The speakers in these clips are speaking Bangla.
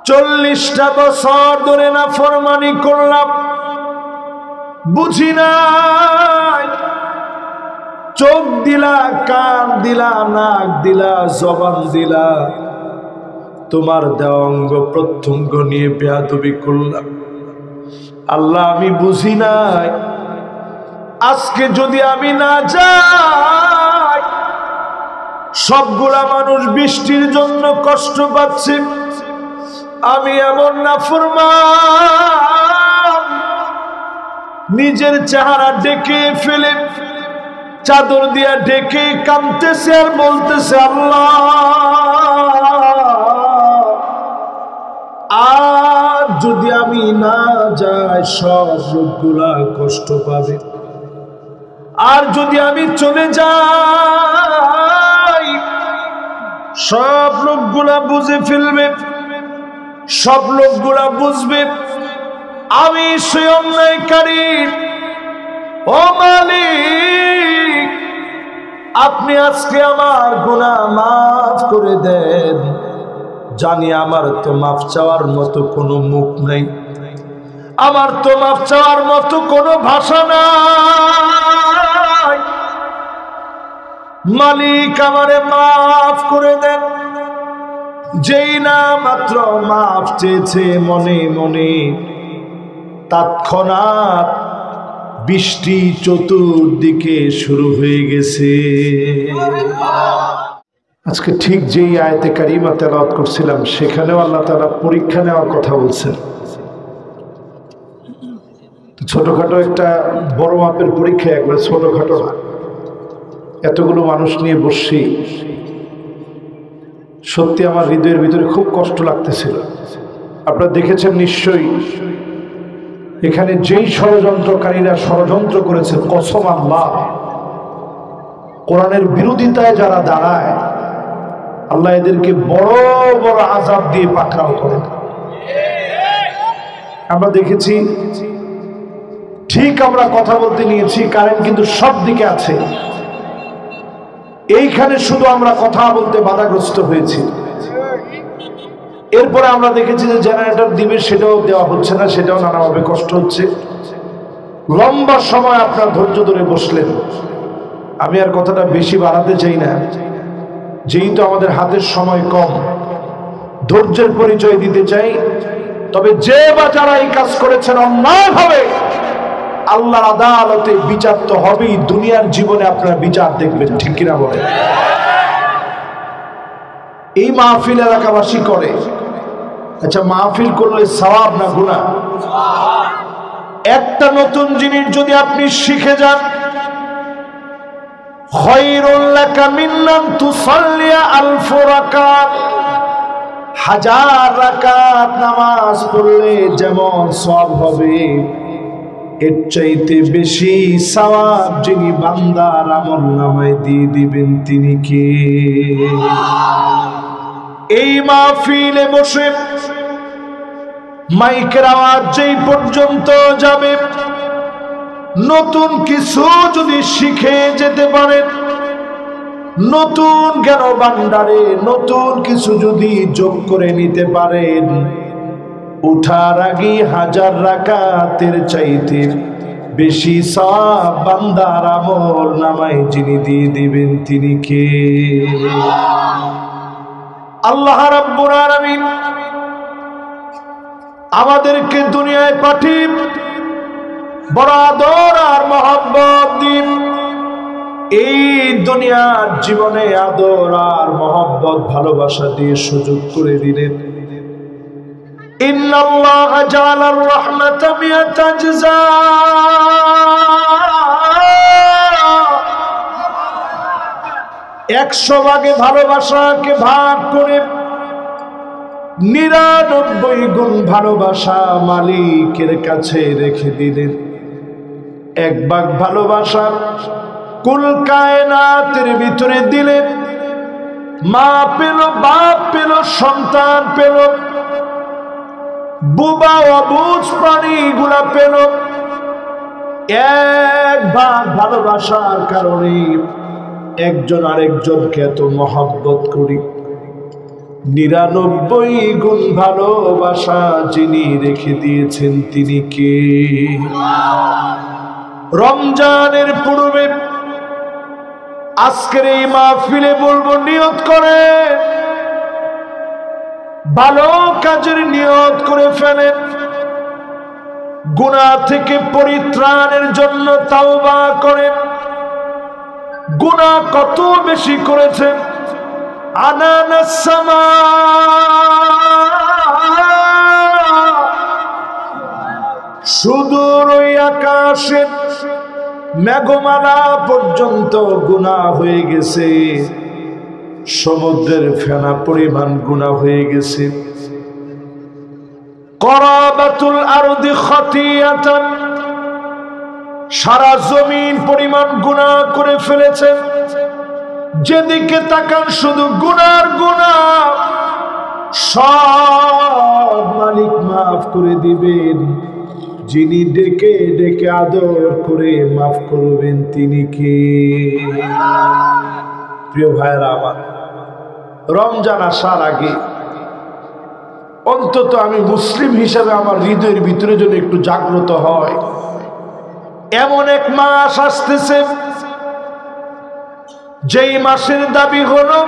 40টা বছর ধরে নাফরমানি করলাম, বুঝি নাই। চোখ দিলা, কান দিলা, নাক দিলা, জবান দিলা, তোমার দেওয়া অঙ্গ প্রত্যঙ্গ নিয়ে বেয়াদবি করলাম। আল্লাহ আমি বুঝি নাই, আজকে যদি আমি না যাই, সবগুলা মানুষ বৃষ্টির জন্য কষ্ট পাচ্ছে। আমি এমন নাফরমান, নিজের চেহারা ঢেকে ফেলে চাদর দিয়া ঢেকে কাঁদতেছে আর বলতেছে, আল্লাহ আর যদি আমি না যাই সব লোকগুলা কষ্ট পাবে, আর যদি আমি চলে যাই সব লোকগুলা বুঝে ফেলবে, সব লোকগুলা বুঝবে আমি সেই অন্যায়কারী। ও মালিক, আপনি আজকে আমার গুনাহ মাফ করে দেন। জানি আমার তো মাফ চাওয়ার মতো কোনো মুখ নাই, আমার তো মাফ চাওয়ার মতো কোনো ভাষা নাই। মালিক আমারে মাফ করে দেন। যেই না মাত্র মাফ চেয়েছে মনে মনে, তৎক্ষণাৎ বৃষ্টি চতুর্দিকে শুরু হয়ে গেছে। আজকে ঠিক যেই আয়াতে কারিমা তেলাওয়াত করছিলাম, সেখানেও আল্লাহ তাআলা পরীক্ষা নেওয়ার কথা বলছেন। ছোটখাটো একটা বড় মাপের পরীক্ষা, একবার ছোটখাটো না। এতগুলো মানুষ নিয়ে বসছি, সত্যি আমার হৃদয়ের ভিতরে খুব কষ্ট লাগতেছিল। আপনারা দেখেছেন নিশ্চয়ই, এখানে যেই ষড়যন্ত্রকারীরা ষড়যন্ত্র করেছে, কসম আল্লাহ, কোরআনের বিরোধিতায় যারা দাঁড়ায়, আল্লাহ এদেরকে বড় বড় আযাব দিয়ে পাকড়াও করেন। আমরা দেখেছি, ঠিক আমরা কথা বলতে নিয়েছি, কারেন্ট কিন্তু সব দিকে আছে, এইখানে শুধু আমরা কথা বলতে বাধাগ্রস্ত হয়েছি। এরপরে আমরা দেখেছি যে জেনারেটর দিবে, সেটাও দেওয়া হচ্ছে না, সেটাও নানাভাবে কষ্ট হচ্ছে। লম্বা সময় আপনার ধৈর্য ধরে বসলেন। আমি আর কথাটা বেশি বাড়াতে চাই না, যেহেতু আমাদের হাতের সময় কম, ধৈর্যের পরিচয় দিতে চাই। তবে যে বা যারা এই কাজ করেছেন অন্যায়ভাবে, আল্লাহর আদালতে বিচার তো হবেই। দুনিয়ার জীবনে আপনারা বিচার দেখবেন, ঠিক কিনা বলেন? এই মাহফিল এলাকাবাসী করে, আচ্ছা মাহফিল করলে সওয়াব না গুনাহ? একটা নতুন জিনিস যদি আপনি শিখে যান, খায়রুল লাকা মিন আন তুসাল্লিয়া আলফ রাকাত, 1000 রাকাত নামাজ পড়লে যেমন সওয়াব হবে, এর চাইতে বেশি সওয়াব যিনি বান্দার আমলনামায় দিয়ে দিবেন তিনি কে? এই মাহফিলে বসে মাইকের আওয়াজ যেই পর্যন্ত যাবে, নতুন কিছু যদি শিখে যেতে পারেন, নতুন জ্ঞান ভান্ডারে নতুন কিছু যদি যোগ করে নিতে পারেন, উঠার আগে 1000 রাকাতের চাইতে বেশি সওয়াব বান্দার আমলনামায় যিনি দিয়ে দিবেন তিনি কে? আল্লাহ রাব্বুল আলামিন আমাদেরকে দুনিয়ায় পাঠিয়ে বড় আদর আর মহব্বত দিন। এই দুনিয়ার জীবনে আদর আর মহব্বত ভালোবাসা দিয়ে সুযোগ করে দিলেন। ইন্নাল্লাহা জাআলার রাহমাতা মিআতা জাযা, 100 ভাগে ভালোবাসাকে ভাগ করে 99 গুণ ভালোবাসা মালিকের কাছে রেখে দিলেন। 1 ভাগ ভালোবাসা কুল কায়নাতের ভিতরে দিলেন। মা পেল, বাপ পেল, সন্তান পেল, বুবা অবুঝ প্রাণীগুলা পেল। 1 ভাগ ভালোবাসার কারণে একজন আরেকজনকে এত মহব্বত করি। 99 গুণ ভালোবাসা যিনি রেখে দিয়েছেন তিনি কে? রমজানের পূর্বে আজকের এই মাহফিলে বলবো, নিয়ত করে ভালো কাজের নিয়ত করে ফেলেন, গুনাহ থেকে পরিত্রাণের জন্য তাওবা করেন। গুনাহ কত বেশি করেছেন, আনানাস সামা, সুদূর ওই আকাশের মেঘমালা পর্যন্ত গুনাহ হয়ে গেছে, সমুদ্রের ফেনা পরিমাণ গুনাহ হয়ে গেছে। করাবাতুল আরদি খাতিয়াতান, সারা জমিন পরিমাণ গুনাহ করে ফেলেছেন। যেদিকে তাকান শুধু গুনার গুনাহ। সব মালিক মাফ করে দিবেন, যিনি ডেকে ডেকে আদর করে মাফ করবেন তিনি কে? প্রিয় ভাইরা আমার, রমজান আসার আগে অন্তত আমি মুসলিম হিসাবে আমার হৃদয়ের ভিতরে যদি একটু জাগ্রত হয়, এমন এক মাস আসতেছে যেই মাসের দাবি হলো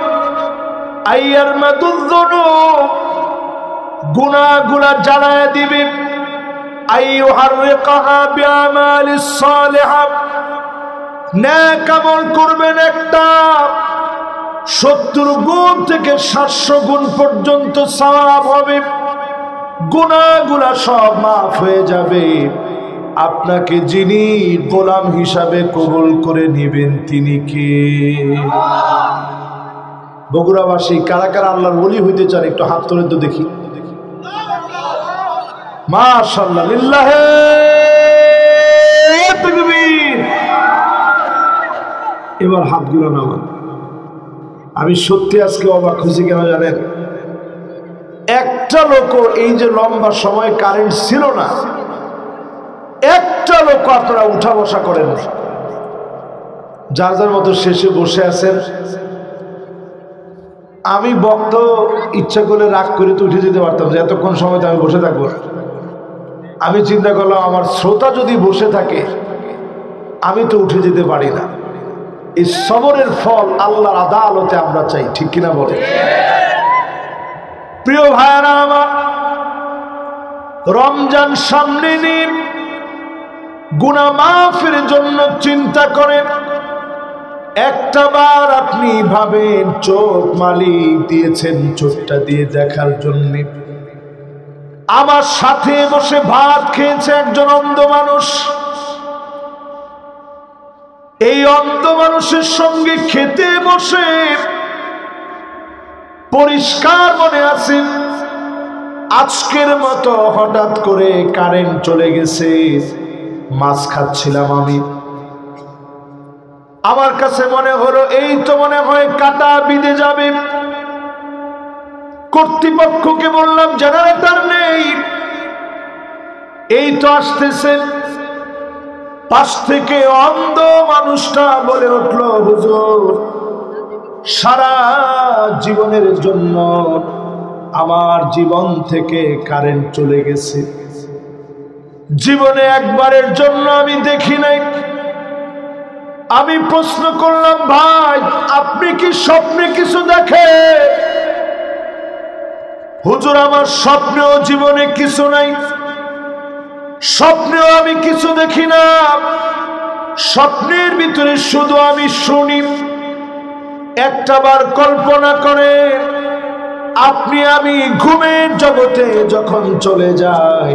আইয়ার মাদুযুনুব, গুনাহগুলা জ্বালায় দিবে, আইয়ুহাররিকাহা বিআমালিস সালিহা, নেক আমল করবেন একটা, 70 গুণ থেকে 700 গুণ পর্যন্ত সওয়াব হবে, গুনাহগুলা সব মাফ হয়ে যাবে। আপনাকে যিনি গোলাম হিসাবে কবুল করে নেবেন তিনি কে? বগুড়াবাসী কারা কারা আল্লাহর ওলি হইতে চান একটু হাত তুলে তো দেখি। মাশাআল্লাহ, লিল্লাহে তাকবীর। এবার হাতগুলো নামান। আমি সত্যি আজকে অবাক হয়েছি, কেন জানেন? একটা লোক, এই যে লম্বা সময় কারেন্ট ছিল না, একটা লোক আপনারা উঠা বসা করেন, যার যার মতো শেষে বসে আছেন। আমি বক্ত ইচ্ছা করলে রাগ করে তো উঠে যেতে পারতাম, যে এতক্ষণ সময় তো আমি বসে থাকবো। আমি চিন্তা করলাম আমার শ্রোতা যদি বসে থাকে আমি তো উঠে যেতে পারি না। এই সবরের ফল আল্লাহর আদালতে আমরা চাই, ঠিক কিনা বলে? প্রিয় ভাইরা আমার, রমজান সামনে নিন, গুনাহ মাফের জন্য চিন্তা করেন। একটা বার আপনি ভাবেন, চোখ মালিক দিয়েছেন চোখটা দিয়ে দেখার জন্য। আমার সাথে বসে ভাত খেয়েছে একজন অন্ধ মানুষ। এই অন্ধ মানুষের সঙ্গে খেতে বসে পরিষ্কার মনে আছে, আজকের মতো হঠাৎ করে কারেন্ট চলে গেছে। মাছ খাচ্ছিলাম আমি, আমার কাছে মনে হলো এই তো মনে হয় কাটা বিঁধে যাবে। কর্তৃপক্ষকে বললাম জেনারেটর নেই, এই তো আসতেছে। পাশ থেকে অন্ধ মানুষটা বলে উঠল, হুজুর সারা জীবনের জন্য আমার জীবন থেকে কারেন্ট চলে গেছে, জীবনে একবারের জন্য আমি দেখি নাই। আমি প্রশ্ন করলাম, ভাই আপনি কি স্বপ্নে কিছু দেখেন? হুজুর আমার স্বপ্নেও জীবনে কিছু নাই, স্বপ্নেও আমি কিছু দেখি না, স্বপ্নের ভিতরে শুধু আমি শুনি। একটাবার কল্পনা করে আপনি আমি ঘুমের জগতে যখন চলে যাই,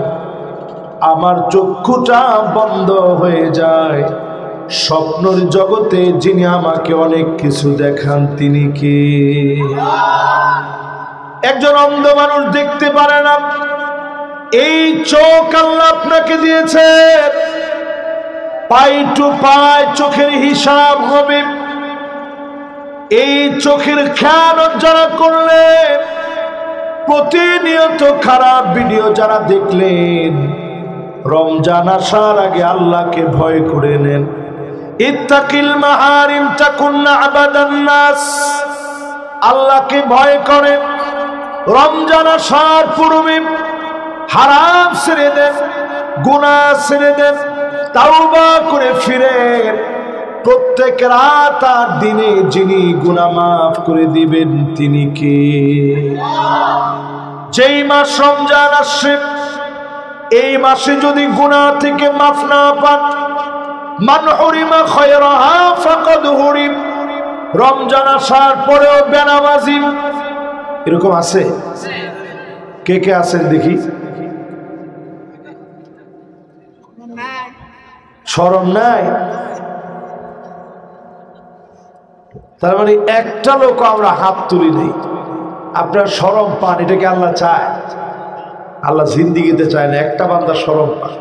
আমার চক্ষুটা বন্ধ হয়ে যায়, স্বপ্নের জগতে যিনি আমাকে অনেক কিছু দেখান তিনি কে? একজন অন্ধ মানুষ দেখতে পারে না, এই চোখ আল্লাহ আপনাকে দিয়েছে, পাই টু পাই চোখের হিসাব হবে। এই চোখের খেয়ানত যারা করলে, প্রতিনিয়ত খারাপ ভিডিও যারা দেখলেন, রমজান আসার আগে আল্লাহকে ভয় করে নেন। ইত্তাকিল মাহারিম তাকুন আবাদান নাস, আল্লাহকে ভয় করেন। রমজান আসার পূর্বে হারাম ছেড়ে দেন, গুনাহ ছেড়ে দেন, তাওবা করে ফিরেন। প্রত্যেক রাত আর দিনে যিনি গুনাহ মাফ করে দিবেন তিনি কে? যেই মাস রমজান আসছে, এই মাসে যদি গুনাহ থেকে মাফ না পান, মান হুরিমা খায়রাহা ফাকাদ হুরিম। রমজান আসার পরেও বেনামাজি এরকম আছে? কে কে আছেন দেখি? শরম নাই? তার মানে একটা লোক আমরা হাত তুলি নেই। আপনার শরম পান, এটাকে আল্লাহ চায়? আল্লাহ জিন্দিগিতে চায় না, একটা বান্দা শরম পান।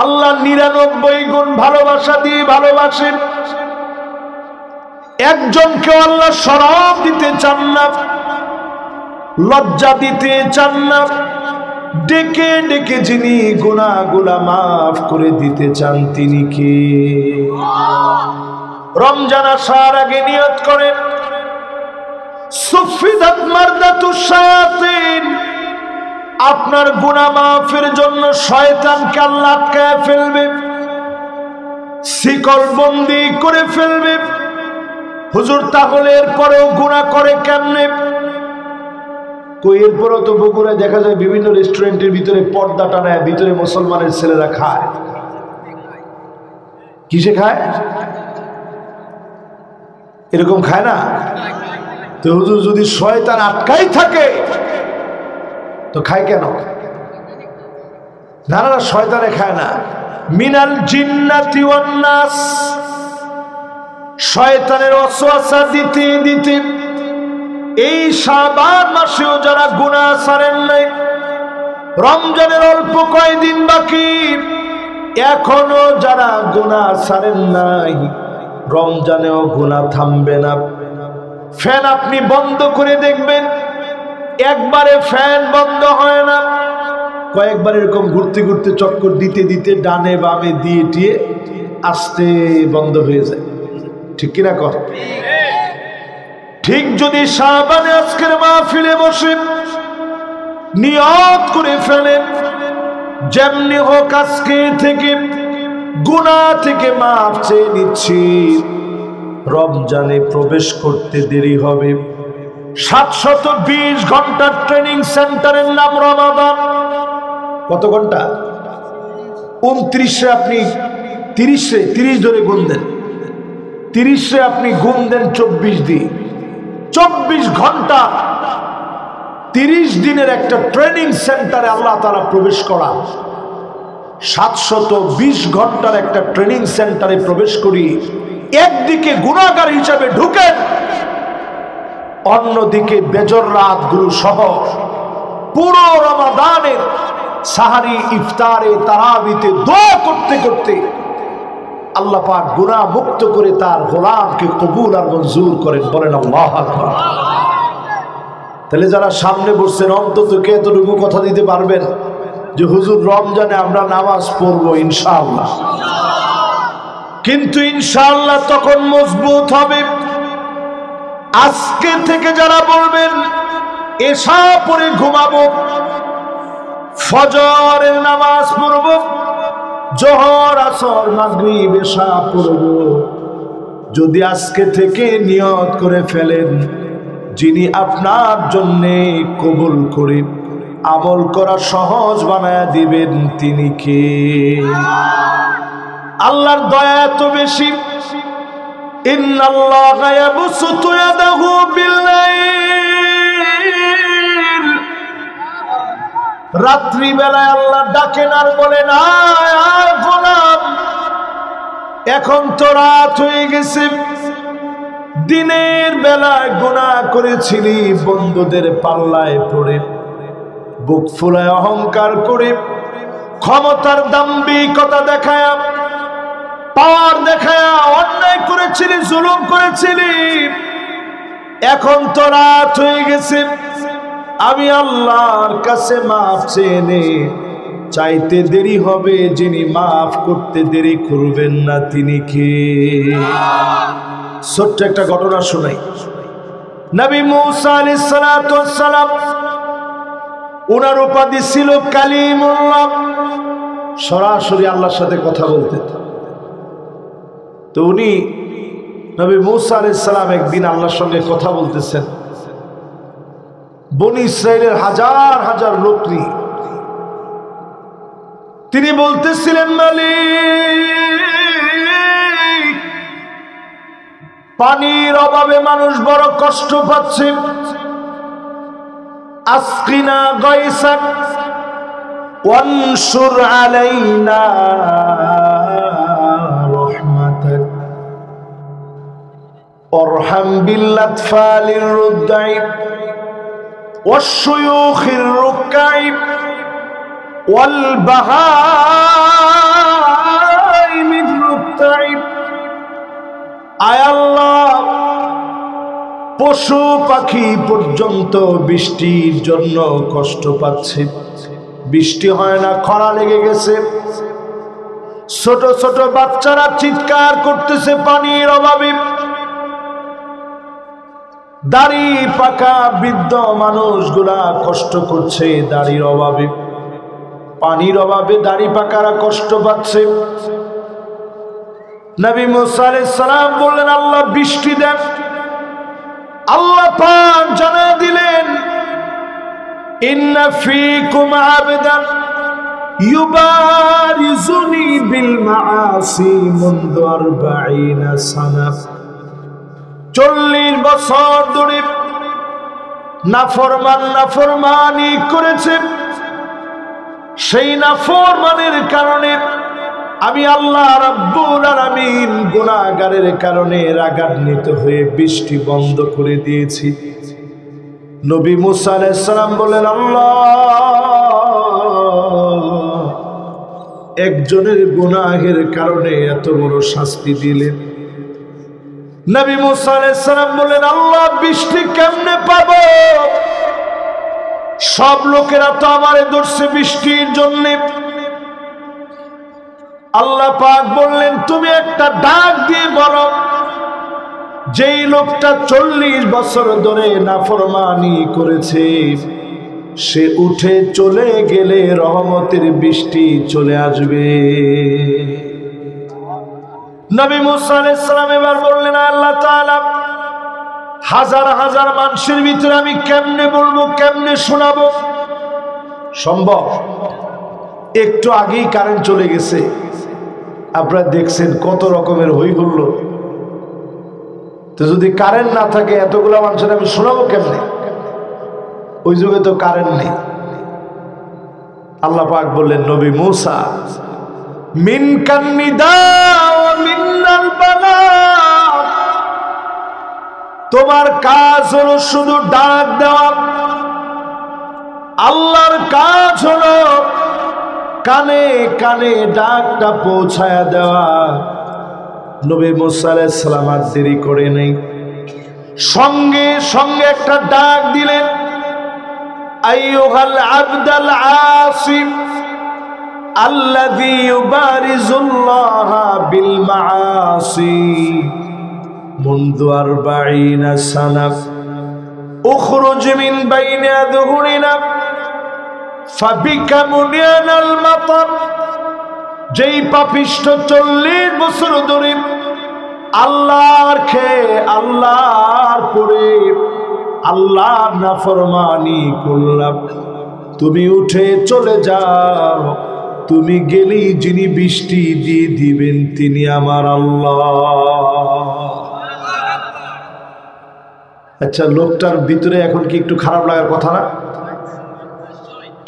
আল্লাহ 99 গুণ ভালোবাসা দিয়ে ভালোবাসেন। একজনকে আল্লাহ শরম দিতে চান না, লজ্জা দিতে চান না। ডেকে ডেকে যিনি গুনাহগুলা মাফ করে দিতে চান তিনি কে? রমজান আসার আগে নিয়ত করেন, সুফিদাত মারদাতুশ শায়াতিন। আপনার গুনাহ মাফের জন্য শয়তানকে আল্লাহ আটকায় ফেলবে, শিকল বন্দি করে ফেলবে। হুজুর তাহলে এরপরেও গুনাহ করে কেমনে? কই এরপরেও তো বগুড়ায় দেখা যায় বিভিন্ন রেস্টুরেন্টের ভিতরে পর্দা টানায় ভিতরে মুসলমানের ছেলেরা খায়। কিসে খায়? এরকম খায় না তো? হুজুর যদি শয়তান আটকাই থাকে তো খায় কেন? না না, শয়তানে খায় না। মিনাল জিন্নাতি ওয়ান নাস। শয়তানের ওয়াসওয়াসা দিতে দিতে এই শাবান মাসেও যারা গুনাহ ছাড়েন নাই, রমজানের অল্প কয়দিন বাকি, এখনো যারা গুনাহ ছাড়েন নাই, রমজানেও গুনাহ থামবে না। ফ্যান আপনি বন্ধ করে দেখবেন, একবারে ফ্যান বন্ধ হয় না, কয়েকবার এরকম ঘুরতে ঘুরতে চক্কর দিতে দিতে ডানে বামে দিয়ে টিয়ে আস্তে বন্ধ হয়ে যায়। ঠিক কিনা কর? ঠিক যদি শাবানে আজকের মাহফিলে বসে নিয়ত করে ফেলেন, যেমনি হোক আজকে থেকে গুনাহ থেকে মাফ চেয়ে নিচ্ছি, রমজানে প্রবেশ করতে দেরি হবে। 720 ঘন্টার ট্রেনিং সেন্টারের নাম রমাদান। কত ঘন্টা? 29-এ আপনি 30 ধরে গুণ দেন, 30-এ আপনি গুণ দেন 24 দিয়ে, 24 ঘন্টা 30 দিনের একটা ট্রেনিং সেন্টারে আল্লাহ তাআলা প্রবেশ করা। 720 ঘন্টার একটা ট্রেনিং সেন্টারে প্রবেশ করি, একদিকে গুনাহগার হিসাবে ঢুকেন, অন্যদিকে বেজর রাতগুলো সহ পুরো রমাদানের সাহারি, ইফতারে, তারাবিতে দোয়া করতে করতে আল্লাহ পাক গুনাহ মুক্ত করে তার গোলামকে কবুল আর মঞ্জুর করেন। বলেন আল্লাহু আকবার। তাহলে যারা সামনে বসছেন অন্তত কে এতটুকু কথা দিতে পারবেন যে হুজুর রমজানে আমরা নামাজ পড়বো ইনশাআল্লাহ? কিন্তু ইনশাআল্লাহ তখন মজবুত হবে আজকে থেকে যারা বলবেন এশা পড়ে ঘুমাবো, ফজরের নামাজ পড়ব, জোহর আসর মাগরিব এশা পড়ব, যদি আজকে থেকে নিয়ত করে ফেলেন যিনি আপনার জন্যে কবুল করে আমল করা সহজ বানায়া দিবেন তিনি কে? আল্লাহর দয়া এত বেশি, ইন্নাল্লাহা ইয়াবসুতু ইয়াদাহু বিল্লাইল। রাত্রি বেলায় আল্লাহ ডাকেন আর বলেন, আয় গোলাম, এখন তো রাত হয়ে গেছে, দিনের বেলায় গুনাহ করেছিলি, বন্ধুদের পাল্লায় পড়ে বুক ফুলায় অহংকার করে ক্ষমতার দাম্ভিকতা দেখায়া পাওয়ার দেখায়া অন্যায় করেছিলি, জুলুম করেছিলি, এখন তো রাত হয়ে গেছে, আমি আল্লাহর কাছে মাফ চেয়ে নে। চাইতে দেরি হবে, যিনি মাফ করতে দেরি করবেন না তিনি কে? ছোট্ট একটা ঘটনা শোনাই। নবী মূসা আলাইহিস সালাতু ওয়াস সালাম ওনার উপাধি ছিল কালিমুল্লাহ, সরাসরি আল্লাহর সাথে কথা বলতেন। তো উনি নবী মূসা আলাইহিস সালাম একদিন আল্লাহর সঙ্গে কথা বলতেছেন, বনি ইসরাইলের হাজার হাজার লোক নিয়ে তিনি বলতেছিলেন, মালিক, পানির অভাবে মানুষ বড় কষ্ট পাচ্ছে, আসকিনা গায়সাক ওয়ানশুর আলাইনা রাহমাতাক ওয়ারহাম বিল আতফালির রুদ্দাই ওয়াশ-শুয়ুখির রুকআই ওয়াল বাহাইমির রুকআই। আয় আল্লাহ, পশু পাখি পর্যন্ত বৃষ্টির জন্য কষ্ট পাচ্ছে, বৃষ্টি হয় না, খরা লেগে গেছে। ছোট ছোট বাচ্চারা চিৎকার করতেছে পানির অভাবে, দাড়ি পাকা বৃদ্ধ মানুষগুলা কষ্ট করছে দাড়ির অভাবে, পানির অভাবে দাড়ি পাকারা কষ্ট পাচ্ছে। নবী মূসা আলাইহিস সালাম বললেন, আল্লাহ বৃষ্টি দেন। আল্লাহ পাক জানা দিলেন, ইন্না ফীকুম আবদান ইউবারিজুনি বিল মাআসি মুনযু 40 সানা। 40 বছর ধরে নাফরমানি করেছে, সেই নাফরমানের কারণে আমি আল্লাহ রাব্বুল আলামিন গুনাহগারের কারণে রাগান্বিত হয়ে বৃষ্টি বন্ধ করে দিয়েছি। নবী মূসা আলাইহিস সালাম বলেন, আল্লাহ একজনের গুনাহের কারণে এত বড় শাস্তি দিলেন। নবী মূসা আলাইহিস সালাম বলেন, আল্লাহ বৃষ্টি কেমনে পাবো? সব লোকেরা তো আমারে ধরছে বৃষ্টির জন্য। আল্লাহ পাক বললেন, তুমি একটা ডাক দিয়ে বলো, যেই লোকটা 40 বছর ধরে নাফরমানি করেছে সে উঠে চলে গেলে রহমতের বৃষ্টি চলে আসবে। নবী মূসা আলাইহিস সালাম এবার বললেন, আল্লাহ তাআলা হাজার হাজার মানুষের ভিতরে আমি কেমনে বলবো, কেমনে শোনাবো? সম্ভব? একটু আগেই কারেন্ট চলে গেছে, আপনারা দেখছেন কত রকমের হই হুল্লোড়। তো যদি কারেন্ট না থাকে এতগুলো মানুষের আমি শোনাবো কেমনে? ওই যুগে তো কারেন্ট নেই। আল্লাহ পাক বললেন, নবী মূসা, মিনকান নিদা ওয়া মিন্নাল বালাগ, তোমার কাজ হলো শুধু ডাক দেওয়া, আল্লাহর কাজ হলো কানে কানে ডাকটা পৌঁছায়া দেওয়া। নবী মূসা আলাইহিস সালাম আর দেরি করে নাই, সঙ্গে সঙ্গে একটা ডাক দিলেন, আইয়ুহাল আবদাল আসিম আল্লাযী ইউবারিজুল্লাহ বিল মাআসি মুনযু 40 সানা উখরুজ মিন বাইনি আযহুরিনা ফাবিকা মুনিয়ানাল মাতার। যেই পাপিষ্ঠ 40 বছর ধরে আল্লাহর খেয়ে আল্লাহর পরে আল্লাহর নাফরমানি করলাম, তুমি উঠে চলে যাও, তুমি গেলেই যিনি বৃষ্টি দিয়ে দিবেন তিনি আমার আল্লাহ। আচ্ছা, লোকটার ভিতরে এখন কি একটু খারাপ লাগার কথা না?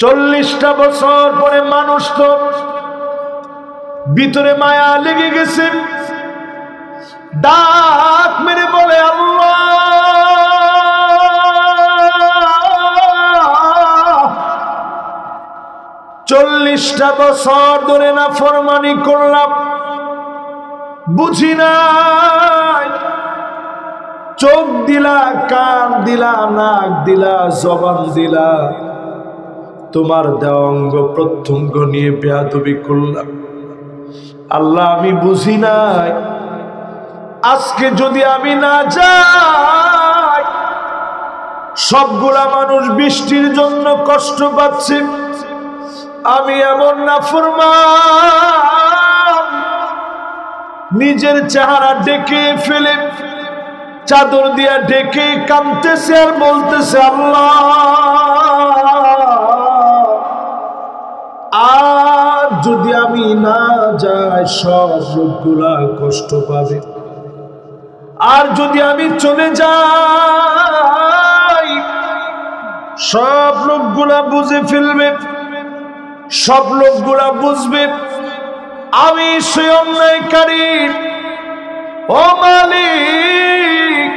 40টা বছর পরে মানুষ তো ভিতরে মায়া লেগে গেছে, ডাক মেরে বলে, আল্লাহ 40টা বছর ধরে নাফরমানি করলাম, বুঝি নাই, চোখ দিলা, কান দিলা, নাক দিলা, জবান দিলা, তোমার দেওয়া অঙ্গ প্রত্যঙ্গ নিয়ে বেয়াদবি করলাম। আল্লাহ আমি বুঝি নাই, আজকে যদি আমি না যাই সবগুলা মানুষ বৃষ্টির জন্য কষ্ট পাচ্ছে, আমি এমন নাফরমান নিজের চেহারা ঢেকে ফেলে চাদর দিয়া ঢেকে কাঁদতেছে আর বলতেছে, আল্লাহ আর যদি আমি না যাই সব লোকগুলা কষ্ট পাবে, আর যদি আমি চলে যাই সব লোকগুলা বুঝে ফেলবে, সব লোকগুলা বুঝবে আমি সেই অন্যায়কারী। ও মালিক,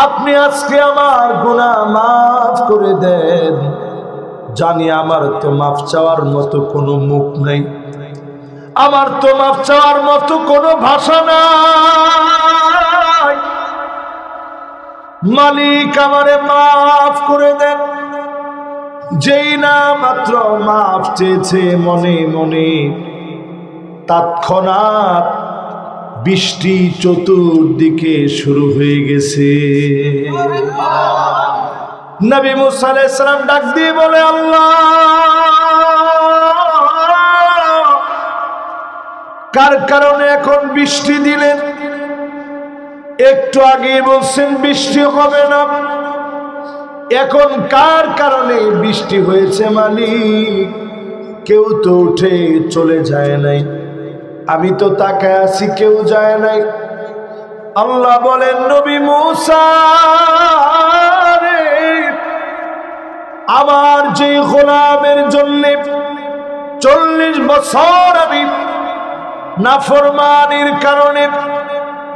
আপনি আজকে আমার গুনাহ মাফ করে দেন। জানি আমার তো মাফ চাওয়ার মতো কোনো মুখ নাই, আমার তো মাফ চাওয়ার মতো কোনো ভাষা নাই। মালিক আমারে মাফ করে দেন। যেই না মাত্র মাফ চেয়েছে মনে মনে, তৎক্ষণাৎ বৃষ্টি চতুর্দিকে শুরু হয়ে গেছে। নবী মুসা আলাইহিস সালাম ডাক দিয়ে বলে, আল্লাহ কার কারণে এখন বৃষ্টি দিলেন? একটু আগে বলছেন বৃষ্টি হবে না, এখন কার কারণে বৃষ্টি হয়েছে মালিক? কেউ তো উঠে চলে যায় নাই, আমি তো তাকায় আছি, কেউ যায় নাই। আল্লাহ বলেন, নবী মুসা রে, আমার যে গোলামের জন্য 40 বছর আমি নাফরমানির কারণে,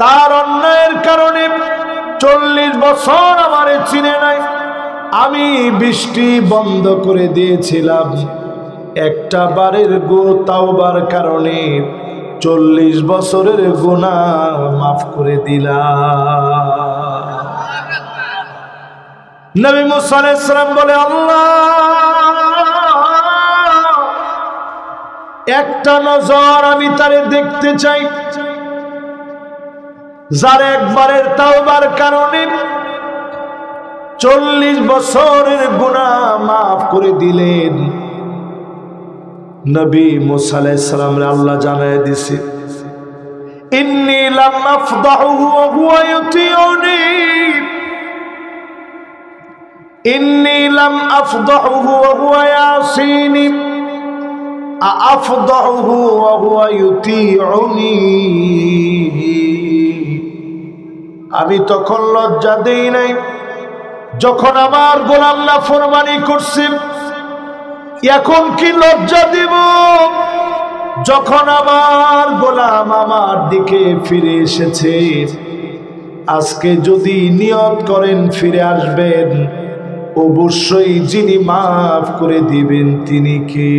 তার অন্যায়ের কারণে 40 বছর আমারে চিনে নাই, আমি বৃষ্টি বন্ধ করে দিয়েছিলাম, একটা বারের তাওবার কারণে 40 বছরের গুনাহ মাফ করে দিলাম। নবী মুসা আলাইহিস সালাম বলে, আল্লাহ একটা নজর আমি তারে দেখতে চাই, যার একবারের তাওবার কারণে 40 বছরের গুনাহ মাফ করে দিলেন। নবী মুসা আলাইহিস সালাম রে আল্লাহ জানায় দিছে, ইন্নী লাম আফদাহু ওয়া হুয়া ইউতিউনি, ইন্নী লাম আফদাহু ওয়া হুয়া ইয়াসিনি, আফদাহু ওয়া হুয়া ইউতিউনি। আমি তখন লজ্জা দেই নাই যখন আমার গোলাম নাফরমানি করছে, এখন কি লজ্জা দিব যখন আমার গোলাম আমার দিকে ফিরে এসেছে? আজকে যদি নিয়ত করেন ফিরে আসবেন, অবশ্যই যিনি মাফ করে দিবেন তিনি কে?